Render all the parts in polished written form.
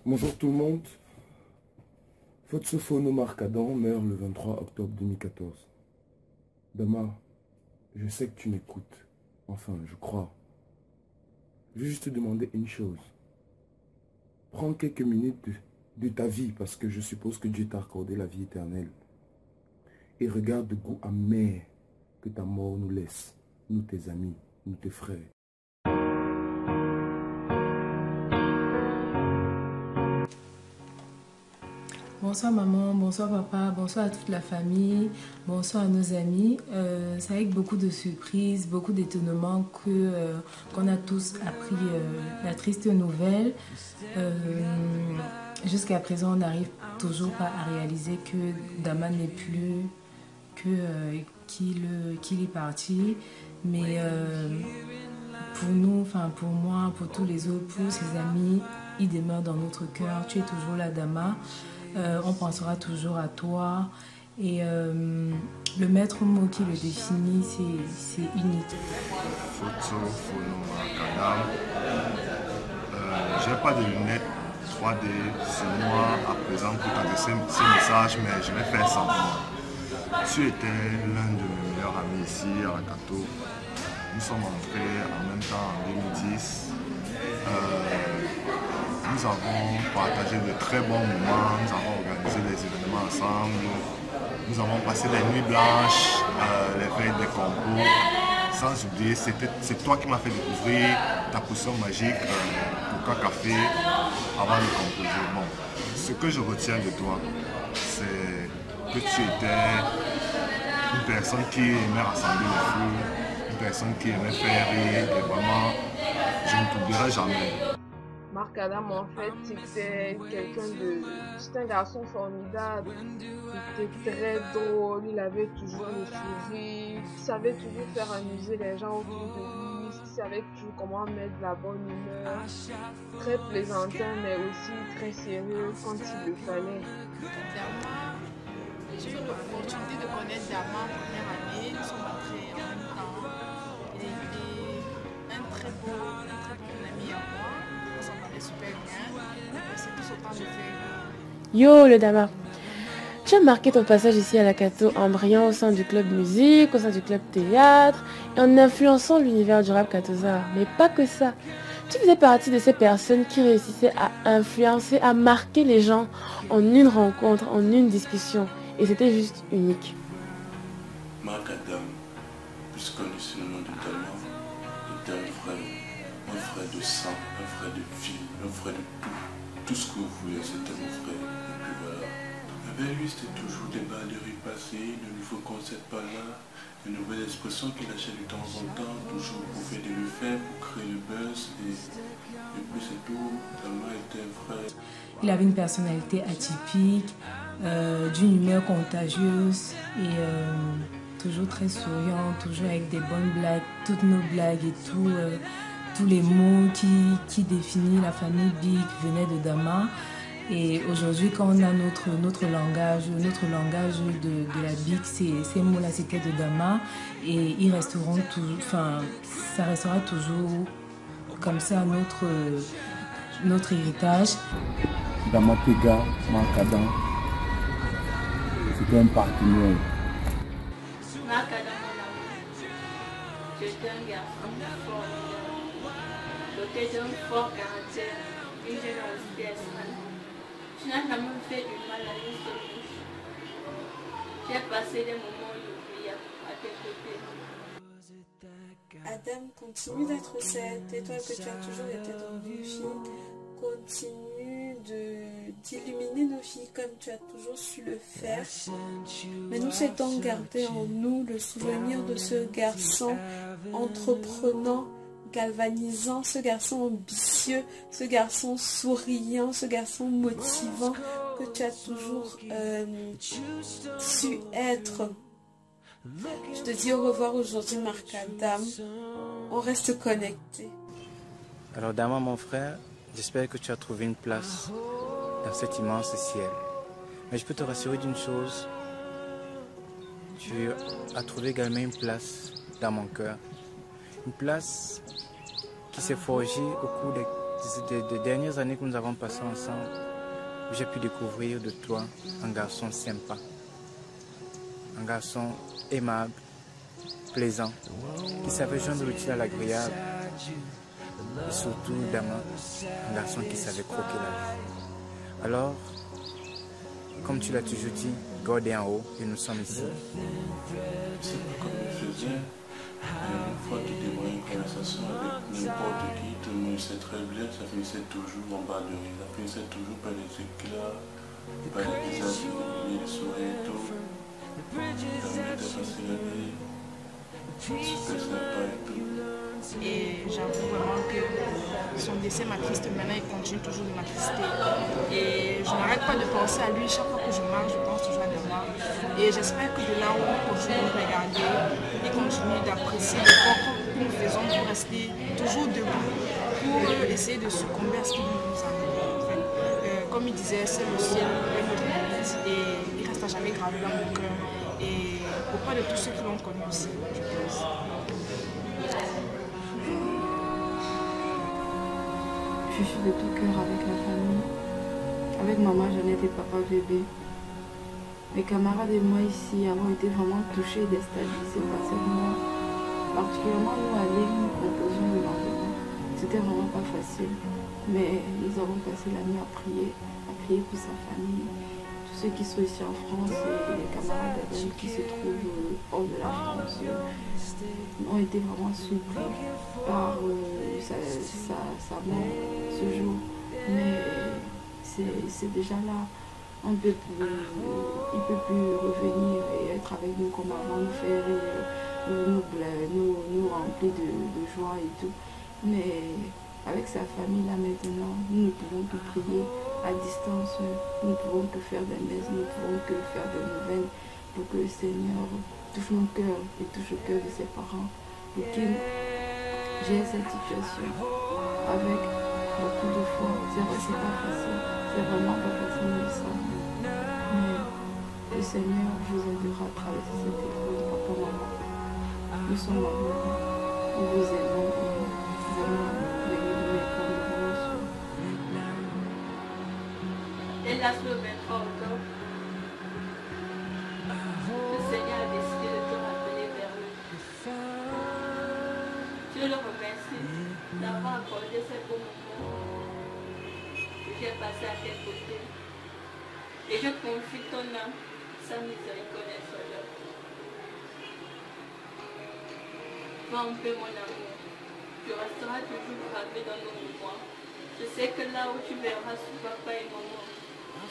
Bonjour tout le monde. Fotsofono Marc-Adam meurt le 23 octobre 2014. Dama, je sais que tu m'écoutes. Enfin, je crois. Je vais juste te demander une chose. Prends quelques minutes de ta vie, parce que je suppose que Dieu t'a accordé la vie éternelle. Et regarde le goût amer que ta mort nous laisse, nous tes amis, nous tes frères. Bonsoir maman, bonsoir papa, bonsoir à toute la famille, bonsoir à nos amis. C'est avec beaucoup de surprises, beaucoup d'étonnement qu'on a tous appris la triste nouvelle. Jusqu'à présent, on n'arrive toujours pas à réaliser que Dama n'est plus, qu'il est parti. Mais pour nous, enfin pour moi, pour tous les autres, pour ses amis, il demeure dans notre cœur. Tu es toujours là, Dama. On pensera toujours à toi. Et le maître mot qui le définit, c'est unique. Fotsofono Marc-Adam. J'ai pas de lunettes 3D sur moi à présent pour t'adresser ce message, mais je vais faire simplement. Tu étais l'un de mes meilleurs amis ici à Rakato. Nous sommes entrés en même temps en 2010. Nous avons partagé de très bons moments, nous avons organisé des événements ensemble, nous avons passé des nuits blanches, les veilles des concours. Sans oublier, c'est toi qui m'as fait découvrir ta potion magique Coca Café avant de composer. Bon, ce que je retiens de toi, c'est que tu étais une personne qui aimait rassembler les feux, une personne qui aimait faire rire, et vraiment, je ne t'oublierai jamais. Marc-Adam, en fait, c'était un garçon formidable. Il était très drôle, il avait toujours le sourire, il savait toujours faire amuser les gens autour de lui, il savait toujours comment mettre de la bonne humeur. Très plaisantin, mais aussi très sérieux quand il le fallait. Dama, j'ai eu l'opportunité de connaître Dama en première année. Nous sommes entrés en même temps. Il était un très bon ami à moi. On s'entendait super bien. C'est tout autant de faire. Yo le Dama, tu as marqué ton passage ici à Lakato en brillant au sein du club musique, au sein du club théâtre et en influençant l'univers du rap Katoza. Mais pas que ça. Tu faisais partie de ces personnes qui réussissaient à influencer, à marquer les gens en une rencontre, en une discussion. Et c'était juste unique. Marc-Adam, plus connu sous le nom de Dama, était un frère de sang, un frère de vie, un frère de tout. Tout ce que vous voulez, c'était mon frère. Et puis voilà. Avec lui, c'était toujours des balles de ripassées, de nouveaux concepts par là, de nouvelles expressions qu'il lâchait de temps en temps, toujours pour faire de le faire, pour créer le buzz. Et puis c'est tout. Dama était un frère. Il avait une personnalité atypique, d'une humeur contagieuse et toujours très souriant, toujours avec des bonnes blagues, toutes nos blagues et tous les mots qui définissent la famille Big venaient de Dama. Et aujourd'hui, quand on a notre langage de la Big, ces mots-là c'était de Dama et ils resteront toujours, enfin, ça restera toujours comme ça notre héritage. Dama Pega, Marc-Adam, c'était un partenaire. Marc-Adam, mon amour, tu étais un garçon formidable, doté d'un fort caractère, une générosité extrême. Tu n'as jamais fait du mal à une seule bouche. Tu as passé des moments inoubliables à tes côtés. Adam, continue d'être cette étoile que tu as toujours été dans nos vies. Continue d'illuminer nos filles comme tu as toujours su le faire. Mais nous souhaitons garder en nous le souvenir de ce garçon entreprenant, galvanisant, ce garçon ambitieux, ce garçon souriant, ce garçon motivant que tu as toujours su être. Je te dis au revoir aujourd'hui, Marc-Adam. On reste connectés. Alors Dama, mon frère, j'espère que tu as trouvé une place dans cet immense ciel. Mais je peux te rassurer d'une chose, tu as trouvé également une place dans mon cœur. Une place qui s'est forgée au cours des des dernières années que nous avons passées ensemble, j'ai pu découvrir de toi un garçon sympa, un garçon aimable, plaisant, qui savait joindre l'utile à l'agréable, et surtout Dama, un garçon qui savait croquer la vie. Alors, comme tu l'as toujours dit, God est en haut et nous sommes ici. C'est pas comme je faisais. Une fois qu'il démarrait une conversation avec n'importe qui, tout le monde sait très bien, ça finissait toujours en bas de rire, ça finissait toujours par les éclats, par les visages illuminés, les sourires et tout. Ça m'était facile à dire, super sympa et tout. Et j'avoue vraiment que son décès m'attriste. Maintenant, il continue toujours de m'attrister. Et je n'arrête pas de penser à lui. Chaque fois que je marche, je pense toujours à Dama. Et j'espère que de là où on continue de regarder et continue d'apprécier l'effort que nous faisons pour rester toujours debout, pour essayer de succomber à ce qui nous arrive. En fait. Comme il disait, c'est le ciel, notre limite, et il ne restera jamais gravé dans mon cœur. Et auprès de tous ceux qui l'ont connu aussi, je pense. Je suis de tout cœur avec la famille, avec maman Jeannette et papa bébé. Mes camarades et moi ici avons été vraiment touchés et déstabilisés par cette mort. Particulièrement nous, à l'île, nous composions le lendemain. C'était vraiment pas facile, mais nous avons passé la nuit à prier pour sa famille. Tous ceux qui sont ici en France et les camarades d'elle qui se trouvent hors de la France ont été vraiment surpris par sa mort ce jour. Mais c'est déjà là. Il ne peut plus revenir et être avec nous comme avant, nous faire nous remplir de joie et tout. Mais avec sa famille là maintenant, nous ne pouvons que prier à distance, nous ne pouvons que faire des messes, nous ne pouvons que faire des nouvelles pour que le Seigneur touche mon cœur et touche le cœur de ses parents, pour qu'il gère cette situation avec beaucoup de foi. C'est vrai, c'est pas facile, c'est vraiment pas facile de ça. Mais le Seigneur vous aidera à traverser cette épreuve, papa, maman. Nous sommes à vous, nous vous aimons et vraiment, veuillez nous répondre de vos souhaits. Et là, le 23 octobre, le Seigneur a décidé de te rappeler vers lui. Je le remercie d'avoir accordé ces beaux moments que j'ai passés à tes côtés. Et je confie ton âme, sa miséricorde et son œuvre. Va en paix, mon amour. Tu resteras toujours gravé dans nos mémoires. Je sais que là où tu verras ce papa et maman,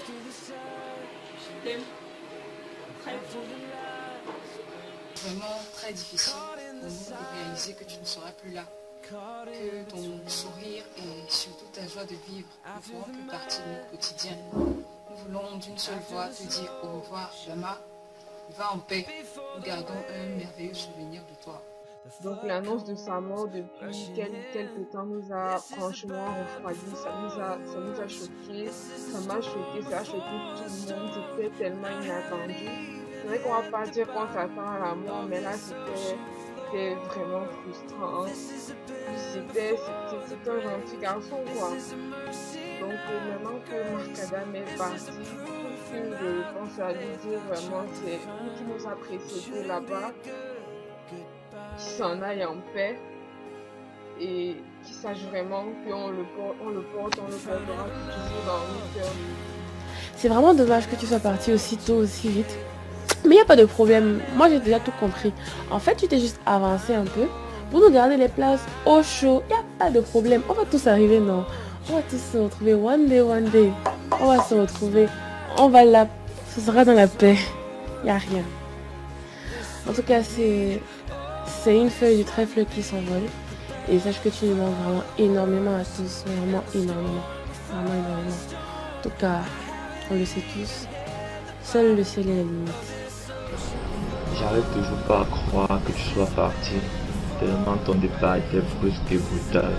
je t'aime très fort. Vraiment très difficile pour nous de réaliser que tu ne seras plus là, que ton sourire et surtout ta joie de vivre ne feront plus partie de notre quotidien. Nous voulons d'une seule voix te dire au revoir, Dama. Va en paix. Nous gardons un merveilleux souvenir de toi. Donc l'annonce de sa mort depuis quelques temps nous a franchement refroidi, ça nous a choqués, ça m'a choqué, ça a choqué tout le monde, c'était tellement inattendu. C'est vrai qu'on va pas dire qu'on s'attend à la mort, mais là c'était vraiment frustrant. C'était un gentil garçon quoi. Donc maintenant que Marc Adam est parti, je pense à lui dire vraiment c'est lui qui nous a précédés là-bas, qui s'en aille en paix et qui sache vraiment qu'on le portera toujours dans nos cœurs. C'est vraiment dommage que tu sois parti aussi tôt, aussi vite. Mais il n'y a pas de problème, moi j'ai déjà tout compris. En fait, tu t'es juste avancé un peu pour nous garder les places au chaud. Il n'y a pas de problème, on va tous arriver, non? On va tous se retrouver one day. On va se retrouver, ce sera dans la paix. Il n'y a rien. En tout cas, c'est une feuille du trèfle qui s'envole. Et sache que tu nous manques vraiment énormément à tous. Vraiment énormément. Vraiment énormément. En tout cas, on le sait tous. Seul le ciel est la limite. J'arrive toujours pas à croire que tu sois parti. Tellement ton départ était brusque et brutal.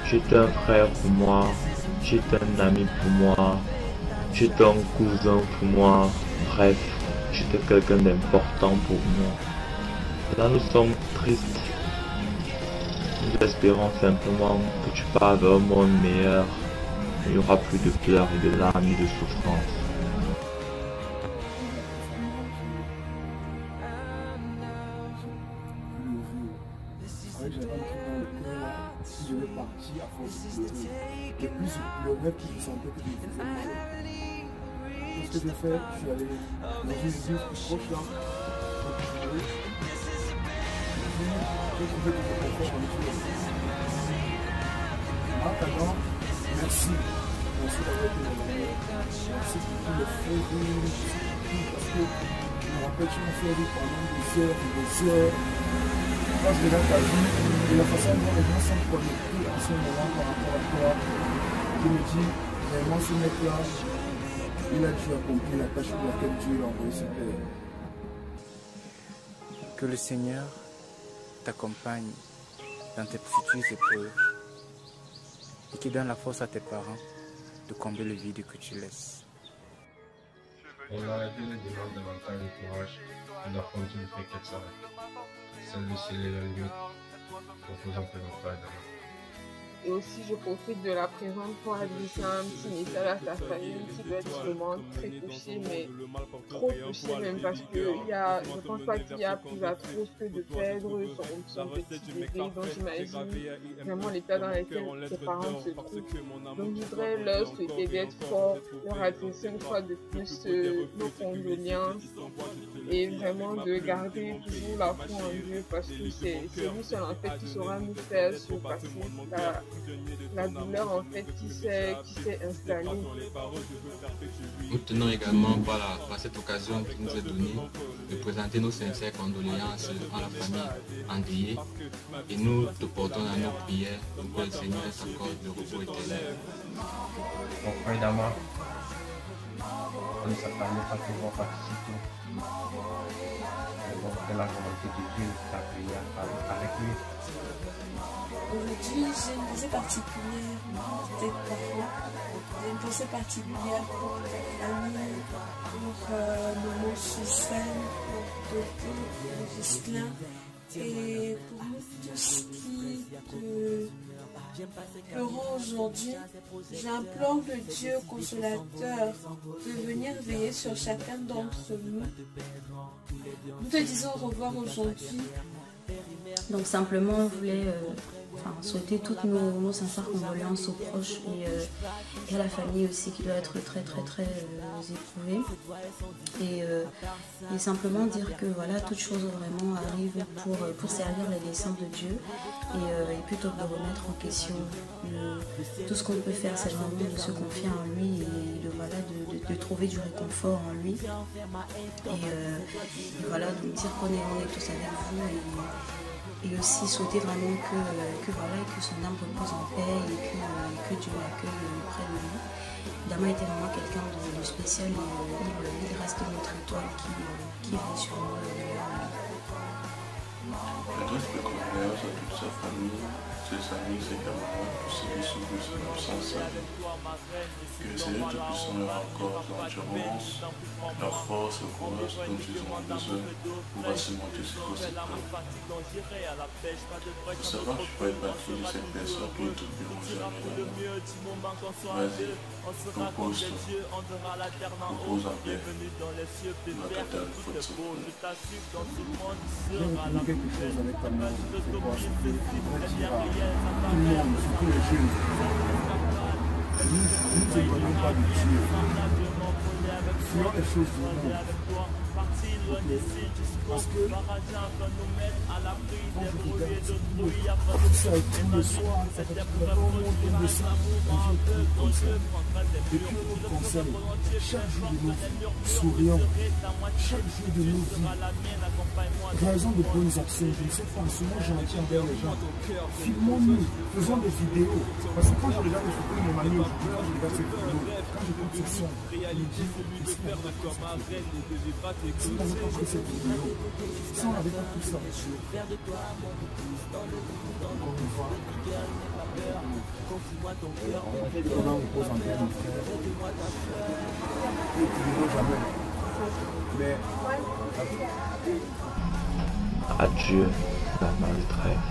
Tu étais un frère pour moi. Tu étais un ami pour moi. Tu étais un cousin pour moi. Bref, tu étais quelqu'un d'important pour moi. Là, nous sommes tristes. Nous espérons simplement que tu pars vers un monde meilleur. Il n'y aura plus de pleurs et de larmes ni de souffrance. Si je vais partir à force de pleurer, et plus je pleurais, plus je sentais que je me faisais mal. Qu'est-ce que j'ai fait? Je suis allé dans une église plus proche là, j'ai trouvé que je confort en Dieu. Marc Adam, merci. Merci d'avoir été mon ami. Merci pour tout le feu parce que je me rappelle, tu m'as fait rire pendant des heures et des heures. Quand je regarde ta vie et la façon dont les gens sont connectés en ce moment par rapport à toi, je me dis, vraiment ce mec-là, il a dû accomplir la tâche pour laquelle Dieu l'a envoyé sur terre. Que le Seigneur t'accompagne dans tes futures épreuves et qu'il donne la force à tes parents de combler le vide que tu laisses. On a arrêté les demandes davantage de courage et d'affronter le fait qu'elle s'arrête. Celle de sceller la limite en faisant que notre pas d'abord. Et aussi, je profite de la présence pour adresser un petit message à ta famille qui doit être vraiment très touchée, mais trop touchée même, parce que je pense pas qu'il y a plus atroce que de perdre son petit bébé. Donc j'imagine vraiment l'état dans lequel ses parents se trouvent. Donc je voudrais leur souhaiter d'être forts, leur adresser une fois de plus nos condoléances et vraiment de garder toujours la foi en Dieu, parce que c'est lui seul en fait qui saura nous faire surpasser la douleur en fait qui s'est installée. Nous tenons également par cette occasion qui nous est donnée de présenter nos sincères condoléances à la famille endeuillée et nous te portons dans nos prières pour que le Seigneur s'accorde le repos éternel. Mon frère Dama, on ne s'attendait pas pouvoir participer. Mais bon, c'est la volonté de Dieu qui a prié avec lui. Aujourd'hui, j'ai une pensée particulière pour tes parents. J'ai une pensée particulière pour ta famille, pour Maman Suzanne, pour Dodo, pour Gislain et pour nous tous qui te pleurons aujourd'hui. J'implore le Dieu consolateur de venir veiller sur chacun d'entre nous. Nous te disons au revoir aujourd'hui. Donc simplement, on voulait souhaiter toutes nos sincères condoléances aux proches et à la famille aussi qui doit être très éprouvée. Et simplement dire que voilà, toute chose vraiment arrive pour servir les desseins de Dieu et plutôt que de remettre en question tout ce qu'on peut faire, c'est vraiment de se confier en lui et de trouver du réconfort en lui. Et voilà, de dire qu'on est tous avec vous et aussi souhaiter vraiment que son âme repose en paix et que Dieu l'accueille près de lui. Dama était vraiment quelqu'un de spécial et il reste notre étoile qui vit sur nous. J'adresse mes condoléances à toute sa famille, ses amis, ses camarades, tous ceux qui souffrent de son absence. Que le Seigneur Tout-Puissant leur accorde l'endurance, la force, le courage dont ils ont besoin pour surmonter ces grosses épreuves. Il faut savoir que je peux être partie de cette personne qui ne te verront jamais. Vas-y, repose-toi. Repose en paix. Makata, Fotso. J'ai retenu quelque chose avec ta mère, c'est quoi? C'est que je voudrais dire à tout le monde, surtout les jeunes, nous ne nous éloignons pas de Dieu. Faisons les choses du monde. Parce que quand je regarde tout ça et tout le soir, ça fait vraiment un monde de ça, un vieux comme ça. Depuis notre conseil, chaque jour de nos vies, souriant, chaque jour de nos vies, réalisons de bonnes actions. Je ne sais pas, souvent gentil envers les gens. Filmons-nous, faisons des vidéos. Parce que quand je regarde les photos de mon ami aujourd'hui, quand je regarde ces vidéos, quand j'écoute ce son, je me dis, si on n'avait pas fait cette vidéo, si on n'avait pas tout ça, encore une fois, on repose en paix, mon frère. Et tu ne veux jamais. Mais, adieu, la maltraite.